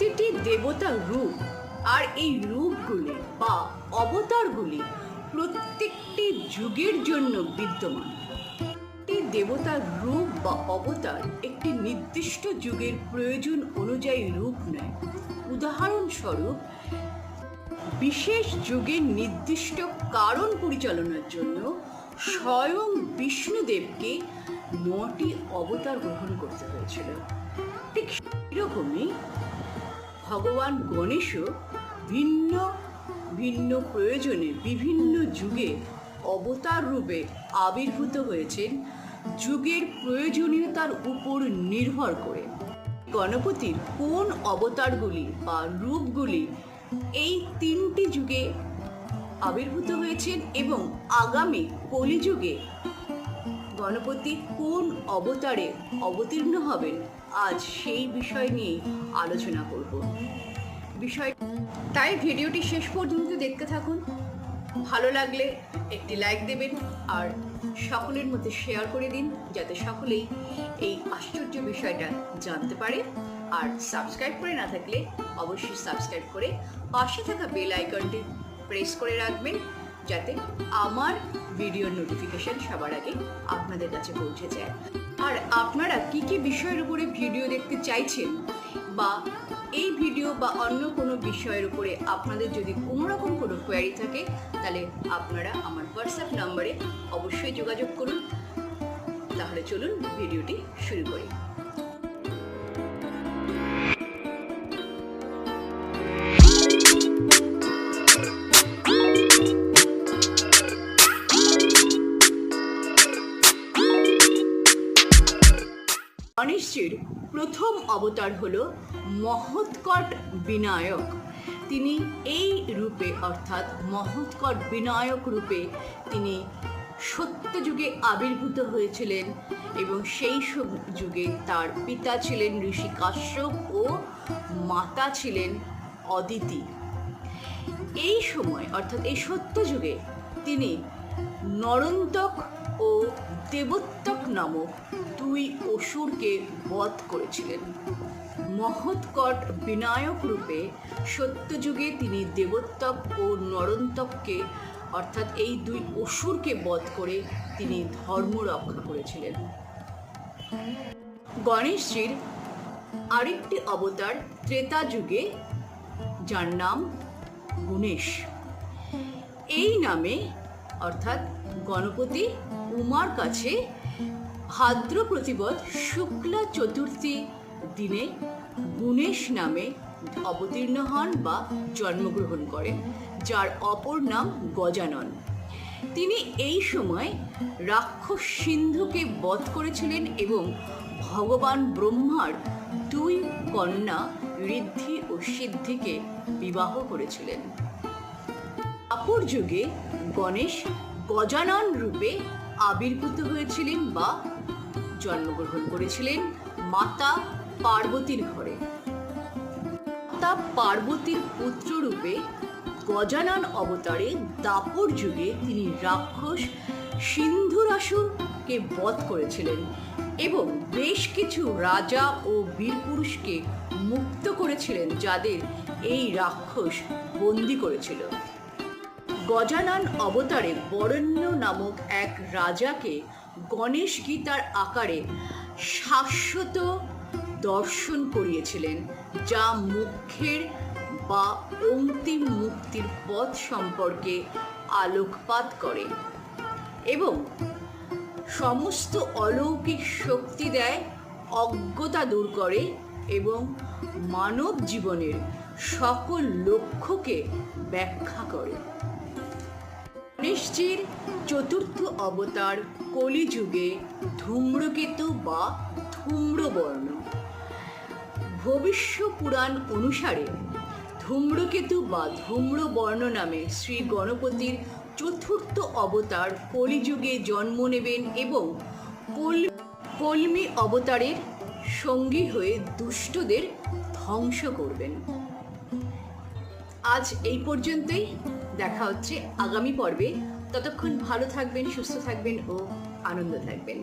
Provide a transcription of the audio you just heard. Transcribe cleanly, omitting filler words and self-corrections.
প্রতিটি দেবতার রূপ আর এই রূপগুলি বা অবতারগুলি প্রত্যেকটি যুগের জন্য বিদ্যমান। এই দেবতার রূপ বা অবতার একটি নির্দিষ্ট যুগের প্রয়োজন অনুযায়ী রূপ নেয়। উদাহরণস্বরূপ, বিশেষ যুগের নির্দিষ্ট কারণ পরিচালনার জন্য স্বয়ং বিষ্ণুদেবকে 9টি অবতার গ্রহণ করতে হয়েছিল। ঠিক সেরকমই ভগবান গণেশও ভিন্ন ভিন্ন প্রয়োজনে বিভিন্ন যুগে অবতার রূপে আবির্ভূত হয়েছেন যুগের প্রয়োজনীয়তার উপর নির্ভর করে। গণপতির কোন অবতারগুলি বা রূপগুলি এই 3টি যুগে আবির্ভূত হয়েছেন এবং আগামী কলিযুগে গণপতি কোন অবতারে অবতীর্ণ হবেন, আজ সেই বিষয় নিয়ে আলোচনা করব। তাই ভিডিওটি শেষ পর্যন্ত দেখতে থাকুন। ভালো লাগলে একটি লাইক দেবেন আর সকলের মধ্যে শেয়ার করে দিন, যাতে সকলেই এই আশ্চর্য বিষয়টা জানতে পারে। আর সাবস্ক্রাইব করে না থাকলে অবশ্যই সাবস্ক্রাইব করে পাশে থাকা বেল আইকনটি প্রেস করে রাখবেন, যাতে আমার ভিডিওর নোটিফিকেশন সবার আগে আপনাদের কাছে পৌঁছে যায়। আর আপনারা কি কি বিষয়ের উপরে ভিডিও দেখতে চাইছেন, বা এই ভিডিও বা অন্য কোনো বিষয়ের উপরে আপনাদের যদি কোনো রকম কোনো কোয়ারি থাকে, তাহলে আপনারা আমার হোয়াটসঅ্যাপ নম্বরে অবশ্যই যোগাযোগ করুন। তাহলে চলুন ভিডিওটি শুরু করি। গণেশজির প্রথম অবতার হল মহোৎকট বিনায়ক। তিনি এই রূপে অর্থাৎ মহোৎকট বিনায়ক রূপে তিনি সত্যযুগে আবির্ভূত হয়েছিলেন এবং সেই সব যুগে তার পিতা ছিলেন ঋষি কাশ্যপ ও মাতা ছিলেন অদিতি। এই সময় অর্থাৎ এই সত্যযুগে তিনি নরন্তক ও দেবোত্তক নামক 2 অসুরকে বধ করেছিলেন। মহোৎকট বিনায়ক রূপে সত্যযুগে তিনি দেবোত্তক ও নরন্তককে অর্থাৎ এই 2 অসুরকে বধ করে তিনি ধর্ম রক্ষা করেছিলেন। গণেশজির আরেকটি অবতার ত্রেতা যুগে, যার নাম গুণেশ। এই নামে অর্থাৎ গণপতি উমার কাছে ভাদ্র প্রতিপদ শুক্লা চতুর্থী দিনে গুণেশ নামে অবতীর্ণ হন বা জন্মগ্রহণ করেন, যার অপর নাম গজানন। তিনি এই সময় রাক্ষস সিন্ধুকে বধ করেছিলেন এবং ভগবান ব্রহ্মার 2 কন্যা ঋদ্ধি ও সিদ্ধিকে বিবাহ করেছিলেন। দ্বাপর যুগে গণেশ গজানন রূপে আবির্ভূত হয়েছিলেন বা জন্মগ্রহণ করেছিলেন মাতা পার্বতীর ঘরে। মাতা পার্বতীর পুত্র রূপে গজানন অবতারে দ্বাপর যুগে তিনি রাক্ষস সিন্ধুরাসুরকে বধ করেছিলেন এবং বেশ কিছু রাজা ও বীরপুরুষকে মুক্ত করেছিলেন, যাদের এই রাক্ষস বন্দী করেছিল। গজানন অবতারে বরেণ্য নামক এক রাজাকে গণেশ গীতার আকারে শাশ্বত দর্শন করিয়েছিলেন, যা মোক্ষের বা অন্তিম মুক্তির পথ সম্পর্কে আলোকপাত করে এবং সমস্ত অলৌকিক শক্তি দেয়, অজ্ঞতা দূর করে এবং মানব জীবনের সকল লক্ষ্যকে ব্যাখ্যা করে। গণেশজির চতুর্থ অবতার কলিযুগে ধূম্রকেতু বা ধূম্রবর্ণ। ভবিষ্য পুরাণ অনুসারে ধূম্রকেতু বা ধূম্রবর্ণ নামে শ্রী গণপতির চতুর্থ অবতার কলিযুগে জন্ম নেবেন এবং কলমি অবতারের সঙ্গী হয়ে দুষ্টদের ধ্বংস করবেন। আজ এই পর্যন্তই, দেখা হচ্ছে আগামী পর্বে। ততক্ষণ ভালো থাকবেন, সুস্থ থাকবেন ও আনন্দ থাকবেন।